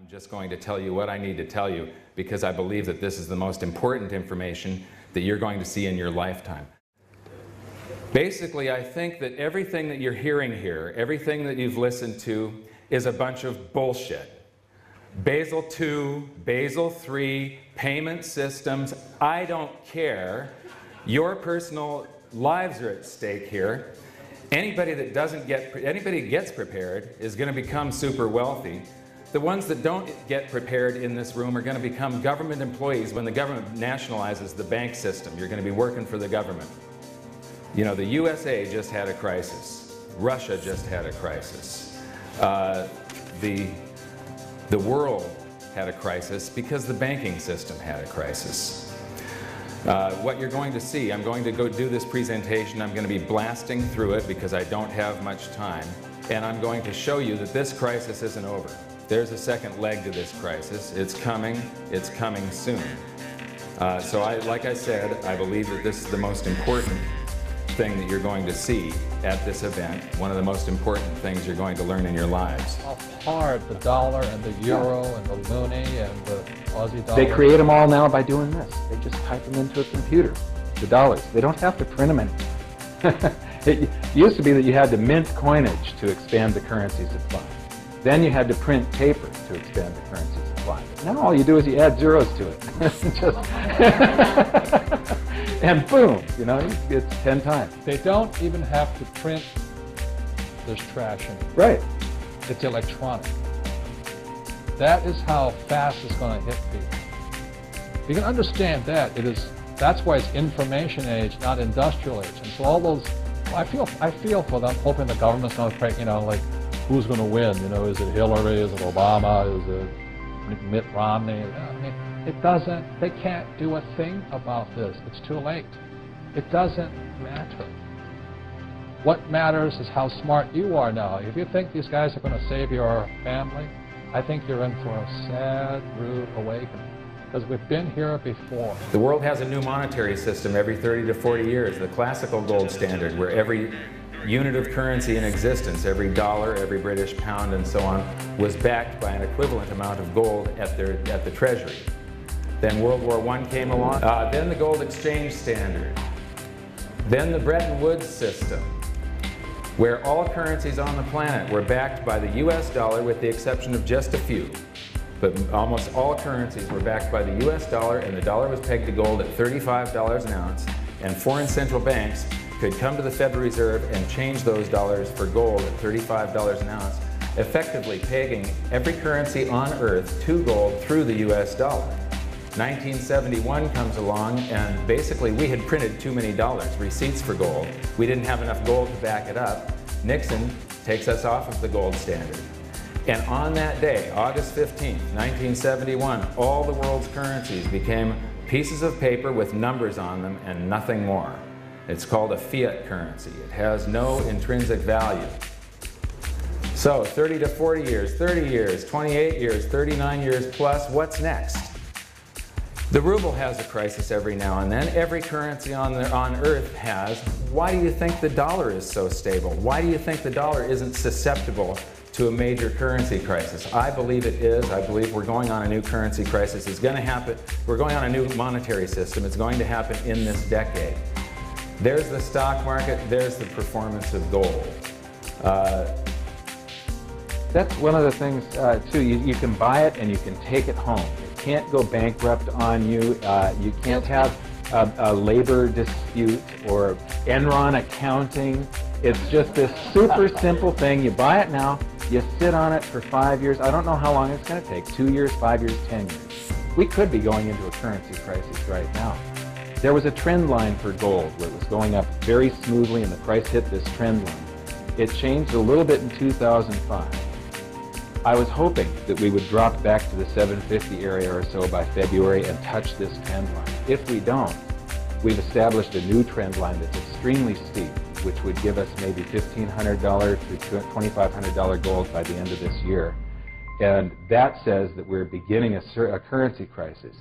I'm just going to tell you what I need to tell you because I believe that this is the most important information that you're going to see in your lifetime. Basically, I think that everything that you're hearing here, everything that you've listened to, is a bunch of bullshit. Basel II, Basel III, payment systems, I don't care. Your personal lives are at stake here. Anybody that gets prepared is going to become super wealthy. The ones that don't get prepared in this room are going to become government employees. When the government nationalizes the bank system, you're going to be working for the government. You know, the USA just had a crisis. Russia just had a crisis. The world had a crisis because the banking system had a crisis. What you're going to see, I'm going to go do this presentation. I'm going to be blasting through it because I don't have much time. And I'm going to show you that this crisis isn't over. There's a second leg to this crisis. It's coming soon. Like I said, I believe that this is the most important thing that you're going to see at this event, one of the most important things you're going to learn in your lives. How hard the dollar and the euro and the loonie and the Aussie dollar. They create them all now by doing this. They just type them into a computer, the dollars. They don't have to print them anymore. It used to be that you had to mint coinage to expand the currency supply. Then you had to print paper to expand the currency supply. Now all you do is you add zeros to it. And boom, you know, it's 10 times. They don't even have to print this trash anymore. Right. It's electronic. That is how fast it's going to hit people. You can understand that. That's why it's information age, not industrial age. And so all those, I feel for them, hoping the government's going to pray, you know, like, who's going to win? You know, is it Hillary? Is it Obama? Is it Mitt Romney? I mean, it doesn't, they can't do a thing about this. It's too late. It doesn't matter. What matters is how smart you are now. If you think these guys are going to save your family, I think you're in for a sad, rude awakening. Because we've been here before. The world has a new monetary system every 30 to 40 years, the classical gold standard, where every unit of currency in existence, every dollar, every British pound, and so on, was backed by an equivalent amount of gold at the Treasury. Then World War I came along, then the gold exchange standard, then the Bretton Woods system, where all currencies on the planet were backed by the US dollar with the exception of just a few. But almost all currencies were backed by the US dollar, and the dollar was pegged to gold at $35 an ounce, and foreign central banks could come to the Federal Reserve and change those dollars for gold at $35 an ounce, effectively pegging every currency on Earth to gold through the US dollar. 1971 comes along, and basically we had printed too many dollars, receipts for gold. We didn't have enough gold to back it up. Nixon takes us off of the gold standard. And on that day, August 15th, 1971, all the world's currencies became pieces of paper with numbers on them and nothing more. It's called a fiat currency. It has no intrinsic value. So 30 to 40 years, 30 years, 28 years, 39 years plus, what's next? The ruble has a crisis every now and then. Every currency on Earth has. Why do you think the dollar is so stable? Why do you think the dollar isn't susceptible to a major currency crisis? I believe it is. I believe we're going on a new currency crisis. It's going to happen. We're going on a new monetary system. It's going to happen in this decade. There's the stock market. There's the performance of gold. That's one of the things, too. You can buy it and you can take it home. It can't go bankrupt on you. You can't have a labor dispute or Enron accounting. It's just this super simple thing. You buy it now. You sit on it for 5 years. I don't know how long it's going to take. 2 years, 5 years, 10 years. We could be going into a currency crisis right now. There was a trend line for gold where it was going up very smoothly and the price hit this trend line. It changed a little bit in 2005. I was hoping that we would drop back to the 750 area or so by February and touch this trend line. If we don't, we've established a new trend line that's extremely steep, which would give us maybe $1,500 to $2,500 gold by the end of this year. And that says that we're beginning a currency crisis.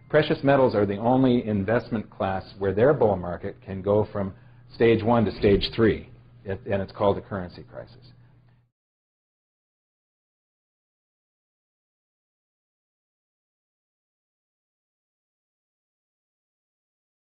Precious metals are the only investment class where their bull market can go from stage 1 to stage 3, and it's called a currency crisis.